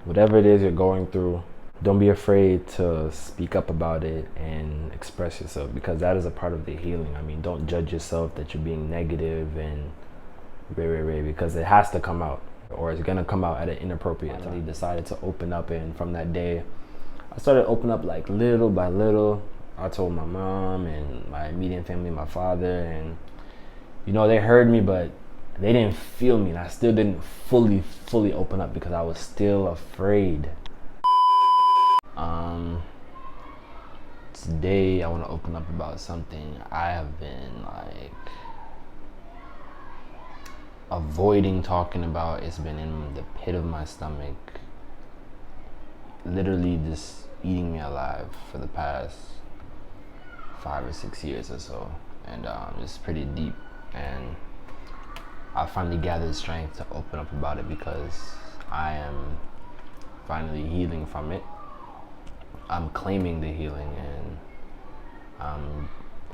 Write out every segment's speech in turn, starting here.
whatever it is you're going through, don't be afraid to speak up about it and express yourself, because that is a part of the healing. I mean, don't judge yourself that you're being negative and because it has to come out, or it's gonna come out at an inappropriate time. I decided to open up, and from that day I started opening up like little by little. I told my mom and my immediate family, my father, and you know, they heard me, but they didn't feel me, and I still didn't fully open up because I was still afraid. Today I want to open up about something I have been like avoiding talking about. It's been in the pit of my stomach, literally just eating me alive for the past 5 or 6 years or so, and it's pretty deep, and I finally gathered strength to open up about it because I am finally healing from it. I'm claiming the healing, and I'm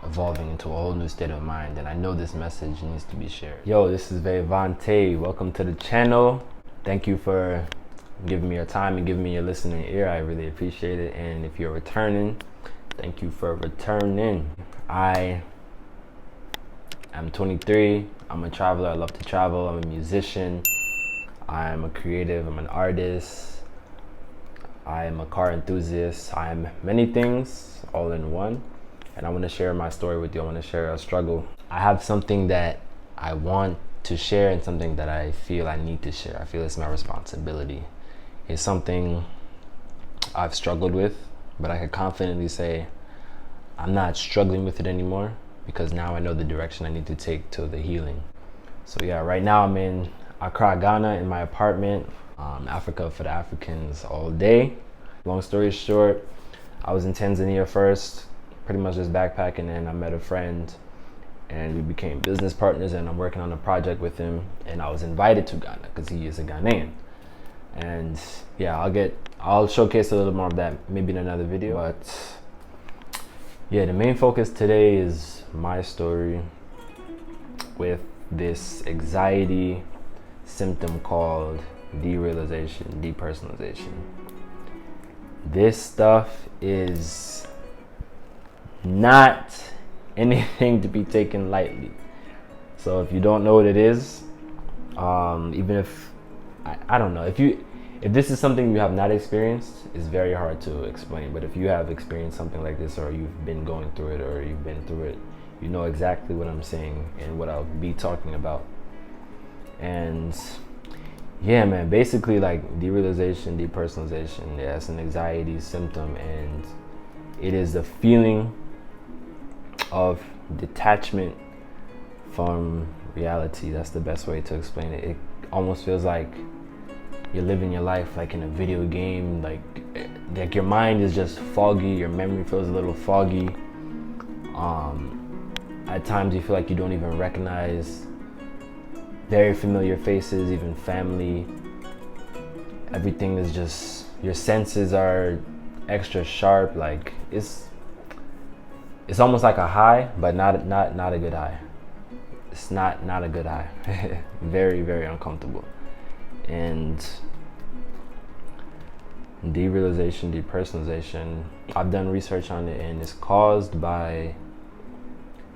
evolving into a whole new state of mind, and I know this message needs to be shared. Yo, this is Vayvonte. Welcome to the channel. Thank you for giving me your time and giving me your listening ear. I really appreciate it. And if you're returning, thank you for returning. I am 23. I'm a traveler. I love to travel. I'm a musician. I'm a creative. I'm an artist. I am a car enthusiast. I am many things all in one. And I want to share my story with you. I want to share a struggle. I have something that I want to share and something that I feel I need to share. I feel it's my responsibility. It's something I've struggled with, but I can confidently say I'm not struggling with it anymore, because now I know the direction I need to take to the healing. So yeah, right now I'm in Accra, Ghana, in my apartment. Africa for the Africans all day. Long story short, I was in Tanzania first, pretty much just backpacking, and I met a friend and we became business partners, and I'm working on a project with him, and I was invited to Ghana because he is a Ghanaian. And yeah, I'll showcase a little more of that maybe in another video. But yeah, the main focus today is my story with this anxiety symptom called derealization, depersonalization. This stuff is not anything to be taken lightly. So if you don't know what it is, even if I don't know, if this is something you have not experienced, it's very hard to explain. But if you have experienced something like this, or you've been going through it, or you've been through it, you know exactly what I'm saying and what I'll be talking about. And yeah, man, basically like derealization, depersonalization, yeah, it's an anxiety symptom, and it is the feeling of detachment from reality. That's the best way to explain it. It almost feels like you're living your life like in a video game, like your mind is just foggy, your memory feels a little foggy. At times you feel like you don't even recognize very familiar faces, even family. Everything is just, your senses are extra sharp. Like it's almost like a high, but not a good high. It's not a good high. Very, very uncomfortable. And derealization, depersonalization, I've done research on it, and it's caused by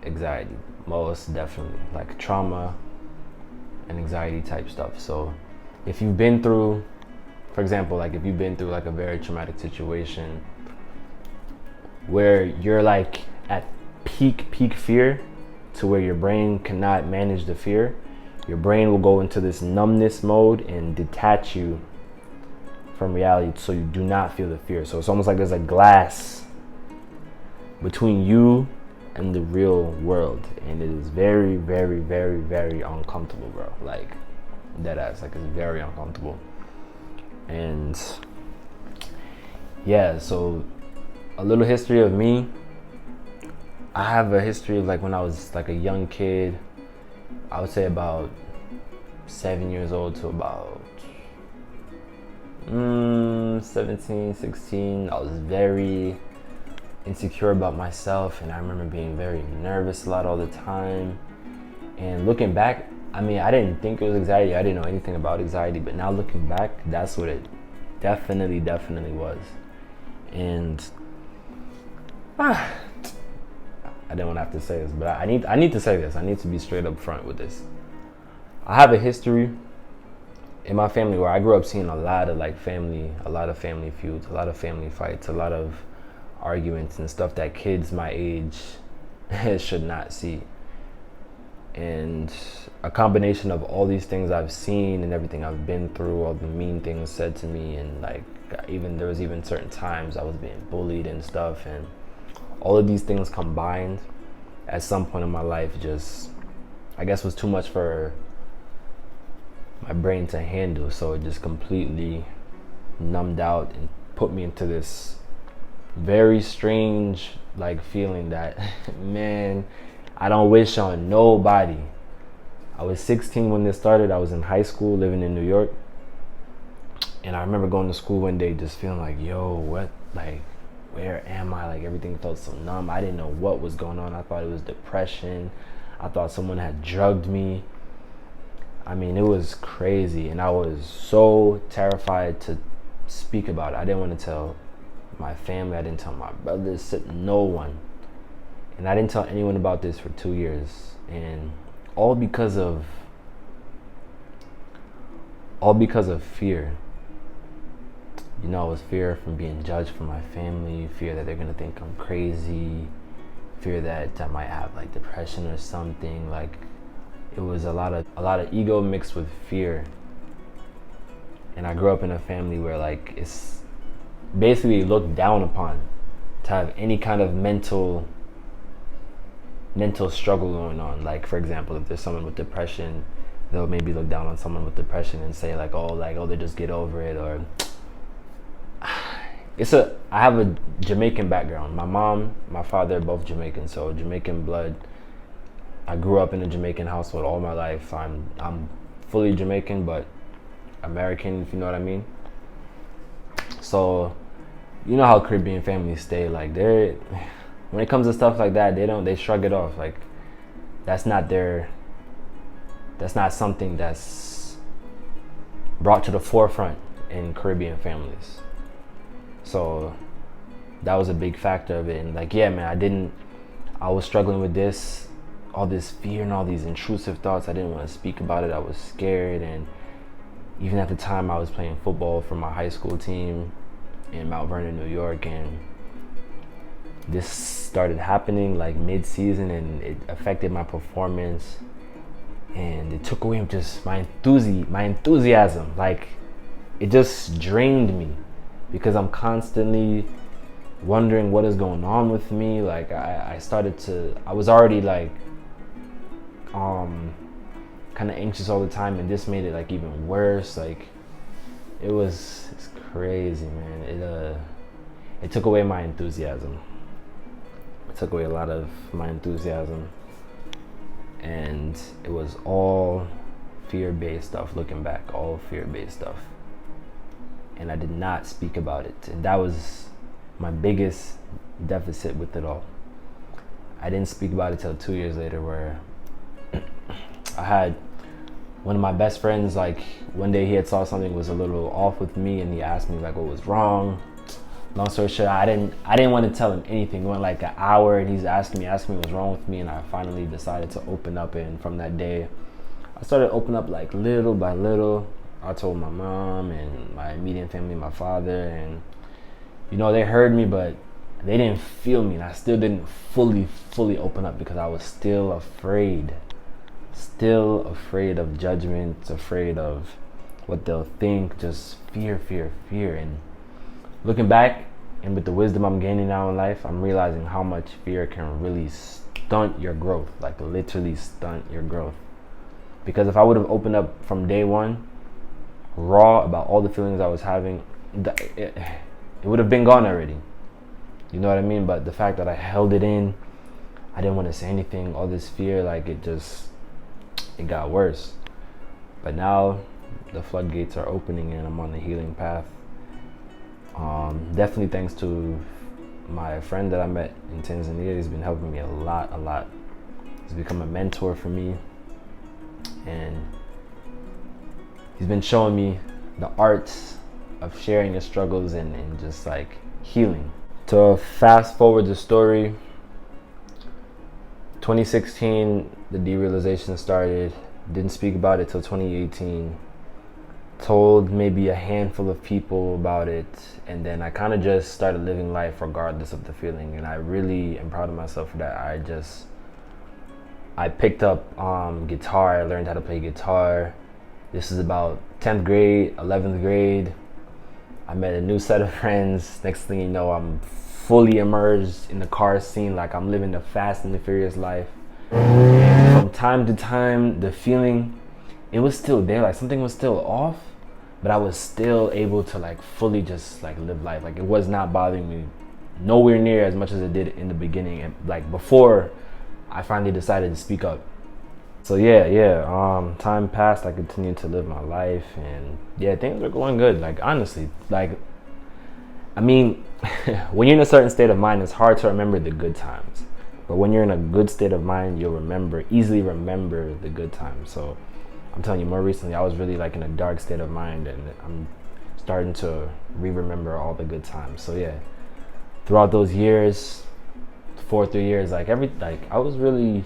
anxiety, most definitely, like trauma and anxiety type stuff. So if you've been through, for example, like if you've been through like a very traumatic situation where you're like at peak fear, to where your brain cannot manage the fear, your brain will go into this numbness mode and detach you from reality, so you do not feel the fear. So it's almost like there's a glass between you and the real world, and it is very, very, very, very uncomfortable, bro. Like dead ass, like it's very uncomfortable. And yeah, so a little history of me. I have a history of like when I was like a young kid, I would say about 7 years old to about 17, 16. I was very insecure about myself, and I remember being very nervous a lot all the time. And looking back, I mean, I didn't think it was anxiety. I didn't know anything about anxiety, but now looking back, that's what it definitely was. And I didn't want to have to say this, but I need to say this. I need to be straight up front with this. I have a history in my family where I grew up seeing a lot of family feuds, a lot of family fights, a lot of arguments and stuff that kids my age should not see. And a combination of all these things I've seen and everything I've been through, all the mean things said to me, and there was even certain times I was being bullied and stuff, and all of these things combined at some point in my life just, I guess, was too much for my brain to handle. So it just completely numbed out and put me into this very strange feeling that, man, I don't wish on nobody. I was 16 when this started. I was in high school living in New York. And I remember going to school one day just feeling like, yo, what, where am I? Everything felt so numb. I didn't know what was going on. I thought it was depression. I thought someone had drugged me. I mean, it was crazy. And I was so terrified to speak about it. I didn't want to tell my family. I didn't tell my brothers, no one. And I didn't tell anyone about this for 2 years. And all because of fear. You know, it was fear from being judged from my family, fear that they're gonna think I'm crazy, fear that I might have depression or something. It was a lot of ego mixed with fear. And I grew up in a family where it's basically looked down upon to have any kind of mental struggle going on. For example, if there's someone with depression, they'll maybe look down on someone with depression and say oh, they just get over it. Or I have a Jamaican background. My mom, my father are both Jamaican, so Jamaican blood. I grew up in a Jamaican household all my life. I'm fully Jamaican, but American, if you know what I mean. So, you know how Caribbean families stay. When it comes to stuff like that, they shrug it off. That's not something that's brought to the forefront in Caribbean families. So that was a big factor of it. And yeah, man, I was struggling with all this fear and all these intrusive thoughts. I didn't want to speak about it. I was scared. And even at the time, I was playing football for my high school team in Mount Vernon, New York, and this started happening mid-season, and it affected my performance, and it took away just my enthusiasm. It just drained me, because I'm constantly wondering what is going on with me. I was already kind of anxious all the time, and this made it even worse. It's crazy, man. It took away my enthusiasm. It took away a lot of my enthusiasm, and it was all fear-based stuff. Looking back, all fear-based stuff, and I did not speak about it, and that was my biggest deficit with it all. I didn't speak about it till 2 years later, where I had one of my best friends, one day he had saw something was a little off with me, and he asked me what was wrong. Long story short, I didn't want to tell him anything. It went an hour, and he's asking me what's wrong with me, and I finally decided to open up. And from that day, I started opening up little by little. I told my mom and my immediate family, my father, and they heard me, but they didn't feel me, and I still didn't fully open up because I was still afraid of judgment, afraid of what they'll think, just fear. And looking back, and with the wisdom I'm gaining now in life, I'm realizing how much fear can really stunt your growth, literally stunt your growth. Because if I would have opened up from day one, raw about all the feelings I was having, it would have been gone already. You know what I mean? But the fact that I held it in, I didn't want to say anything, all this fear, it got worse. But now the floodgates are opening, and I'm on the healing path. Definitely thanks to my friend that I met in Tanzania. He's been helping me a lot. He's become a mentor for me, and he's been showing me the arts of sharing your struggles and just like healing. To fast forward the story, 2016, the derealization started. Didn't speak about it till 2018. Told maybe a handful of people about it, and then I kind of just started living life regardless of the feeling. And I really am proud of myself for that. I picked up guitar. I learned how to play guitar. This is about 10th grade, 11th grade. I met a new set of friends. Next thing you know, I'm fully immersed in the car scene, like I'm living the fast and the furious life. And from time to time, the feeling, it was still there, like something was still off, but I was still able to like fully just like live life. Like it was not bothering me nowhere near as much as it did in the beginning, and like before I finally decided to speak up. So time passed. I continued to live my life, and yeah, things are going good. Like honestly, like I mean, when you're in a certain state of mind, it's hard to remember the good times. But when you're in a good state of mind, you'll easily remember the good times. So I'm telling you, more recently, I was really like in a dark state of mind, and I'm starting to remember all the good times. So yeah, throughout those years, 3 years, like I was really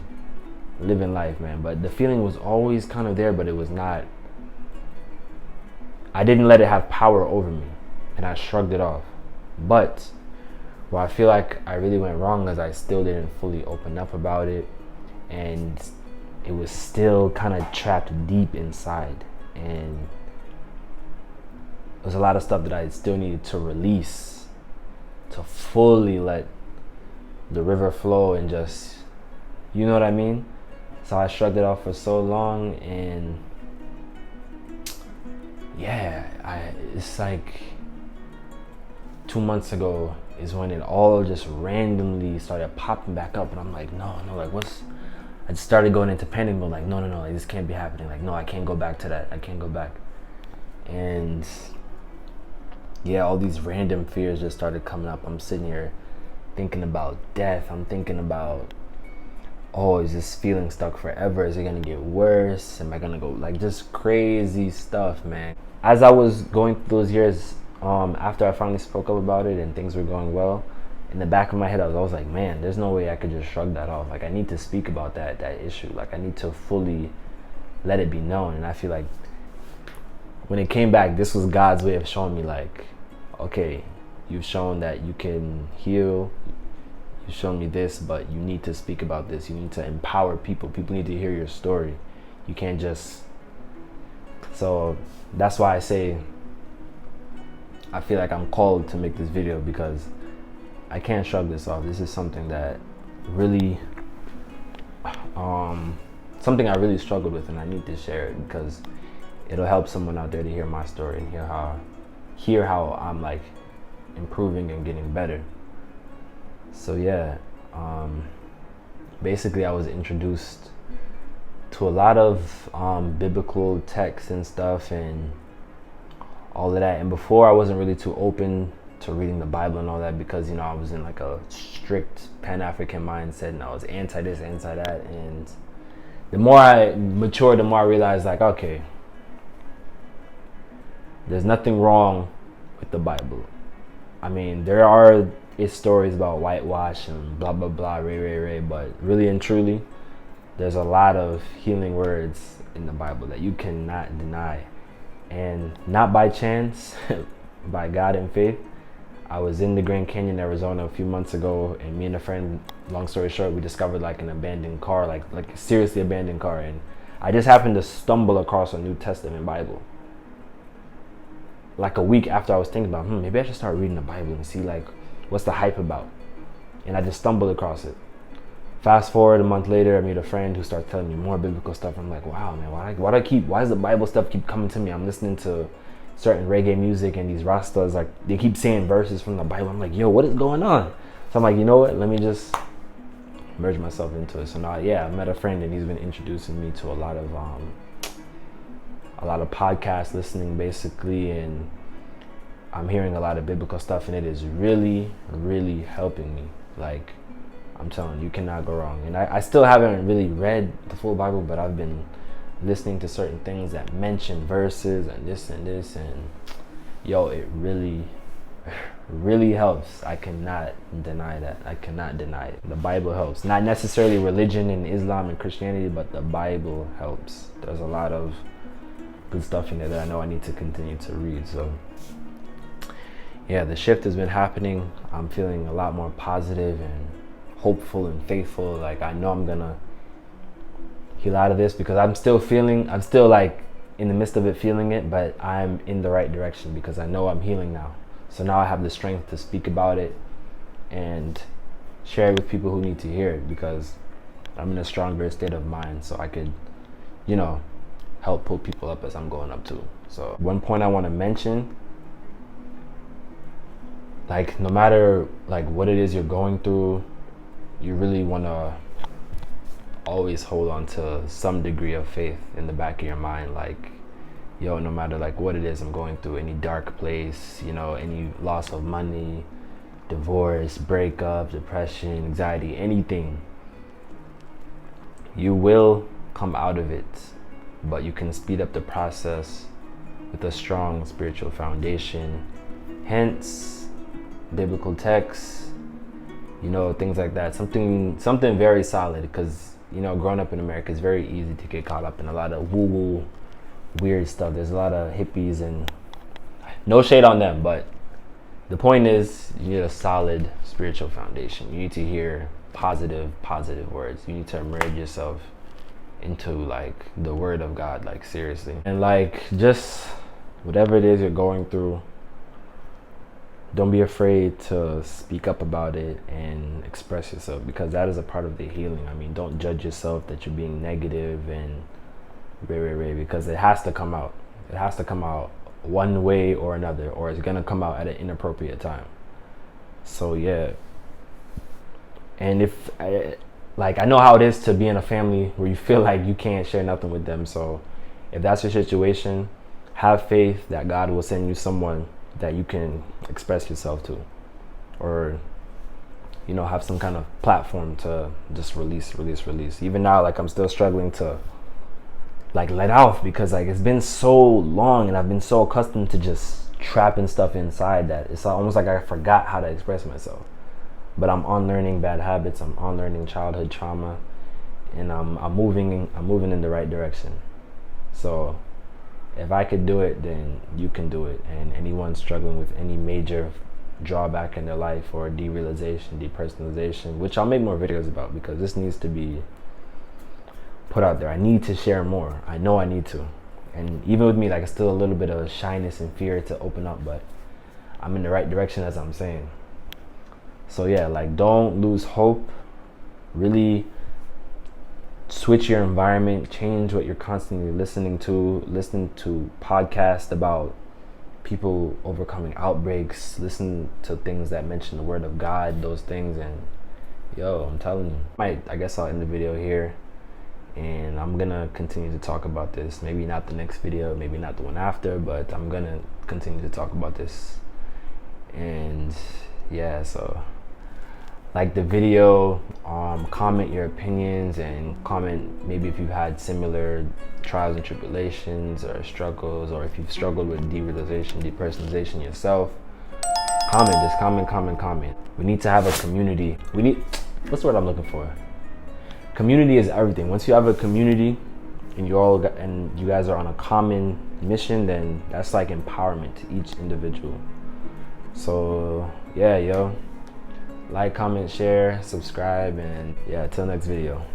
living life, man. But the feeling was always kind of there, but it was not. I didn't let it have power over me, and I shrugged it off. But where I feel like I really went wrong is I still didn't fully open up about it, and it was still kind of trapped deep inside, and there's a lot of stuff that I still needed to release to fully let the river flow and just, you know what I mean? So I shrugged it off for so long, and yeah, it's like 2 months ago is when it all just randomly started popping back up, and I'm like, no, like I just started going into panic mode, like no, like, this can't be happening. Like no, I can't go back to that. I can't go back. And yeah, all these random fears just started coming up. I'm sitting here thinking about death. I'm thinking about, oh, is this feeling stuck forever? Is it gonna get worse? Am I gonna go, like, just crazy stuff, man. As I was going through those years, after I finally spoke up about it and things were going well, in the back of my head I was like, man, there's no way I could just shrug that off. Like I need to speak about that issue. Like I need to fully let it be known. And I feel like when it came back, this was God's way of showing me, like, okay, you've shown that you can heal, you've shown me this, but you need to speak about this. You need to empower people. People need to hear your story. You can't just. So that's why I say I feel like I'm called to make this video, because I can't shrug this off. This is something that really, something I really struggled with, and I need to share it because it'll help someone out there to hear my story and hear how I'm like improving and getting better. So yeah, basically I was introduced to a lot of biblical texts and stuff and all of that. And before, I wasn't really too open to reading the Bible and all that, because, you know, I was in like a strict Pan-African mindset, and I was anti this, anti that. And the more I matured, the more I realized, like, okay, there's nothing wrong with the Bible. I mean, there are stories about whitewash and blah, blah, blah, ray, but really and truly, there's a lot of healing words in the Bible that you cannot deny. And not by chance, by God and faith. I was in the Grand Canyon, Arizona a few months ago, and me and a friend, long story short, we discovered like an abandoned car, like a seriously abandoned car. And I just happened to stumble across a New Testament Bible. Like a week after I was thinking about, maybe I should start reading the Bible and see like what's the hype about. And I just stumbled across it. Fast forward a month later, I meet a friend who starts telling me more biblical stuff. I'm like, wow, man, why does the Bible stuff keep coming to me? I'm listening to certain reggae music, and these Rastas, like, they keep saying verses from the Bible. I'm like, yo, what is going on? So I'm like, you know what? Let me just merge myself into it. So now, yeah, I met a friend, and he's been introducing me to a lot of podcast listening, basically, and I'm hearing a lot of biblical stuff, and it is really, really helping me. Like, I'm telling you, you cannot go wrong. And I still haven't really read the full Bible, but I've been listening to certain things that mention verses and this, and yo, it really really helps. I cannot deny that. I cannot deny it. The Bible helps. Not necessarily religion and Islam and Christianity, but the Bible helps. There's a lot of good stuff in there that I know I need to continue to read. So yeah, the shift has been happening. I'm feeling a lot more positive and hopeful and faithful. Like, I know I'm gonna heal out of this, because I'm still like in the midst of it, feeling it, but I'm in the right direction because I know I'm healing now. So now I have the strength to speak about it and share it with people who need to hear it, because I'm in a stronger state of mind, so I could, you know, help pull people up as I'm going up too. So one point I want to mention, like, no matter like what it is you're going through, you really want to always hold on to some degree of faith in the back of your mind. Like, yo, no matter like what it is I'm going through, any dark place, you know, any loss of money, divorce, breakup, depression, anxiety, anything, you will come out of it, but you can speed up the process with a strong spiritual foundation. Hence, biblical texts, you know, things like that. Something very solid, because, you know, growing up in America, it's very easy to get caught up in a lot of woo-woo, weird stuff. There's a lot of hippies, and no shade on them, but the point is, you need a solid spiritual foundation. You need to hear positive words. You need to immerse yourself into like the word of God, like seriously. And like, just whatever it is you're going through, don't be afraid to speak up about it and express yourself, because that is a part of the healing. I mean, don't judge yourself that you're being negative and because it has to come out. It has to come out one way or another, or it's gonna come out at an inappropriate time. So yeah. And if I know how it is to be in a family where you feel like you can't share nothing with them. So if that's your situation, have faith that God will send you someone that you can express yourself to, or, you know, have some kind of platform to just release. Even now, like, I'm still struggling to like let out, because like it's been so long and I've been so accustomed to just trapping stuff inside that it's almost like I forgot how to express myself. But I'm unlearning bad habits, I'm unlearning childhood trauma, and I'm moving in the right direction. So if I could do it, then you can do it. And anyone struggling with any major drawback in their life, or derealization, depersonalization, which I'll make more videos about, because this needs to be put out there. I need to share more. I know I need to. And even with me, like, it's still a little bit of shyness and fear to open up, but I'm in the right direction, as I'm saying. So yeah, like, don't lose hope. Really switch your environment, change what you're constantly listening to. Listen to podcasts about people overcoming outbreaks. Listen to things that mention the word of God, those things. And yo, I'm telling you, I guess I'll end the video here, and I'm gonna continue to talk about this. Maybe not the next video, maybe not the one after, but I'm gonna continue to talk about this. And yeah, so like the video, comment your opinions, and comment maybe if you've had similar trials and tribulations or struggles, or if you've struggled with derealization, depersonalization yourself. Just comment. We need to have a community. What's the word I'm looking for? Community is everything. Once you have a community and you guys are on a common mission, then that's like empowerment to each individual. So yeah, yo. Like, comment, share, subscribe, and yeah, till next video.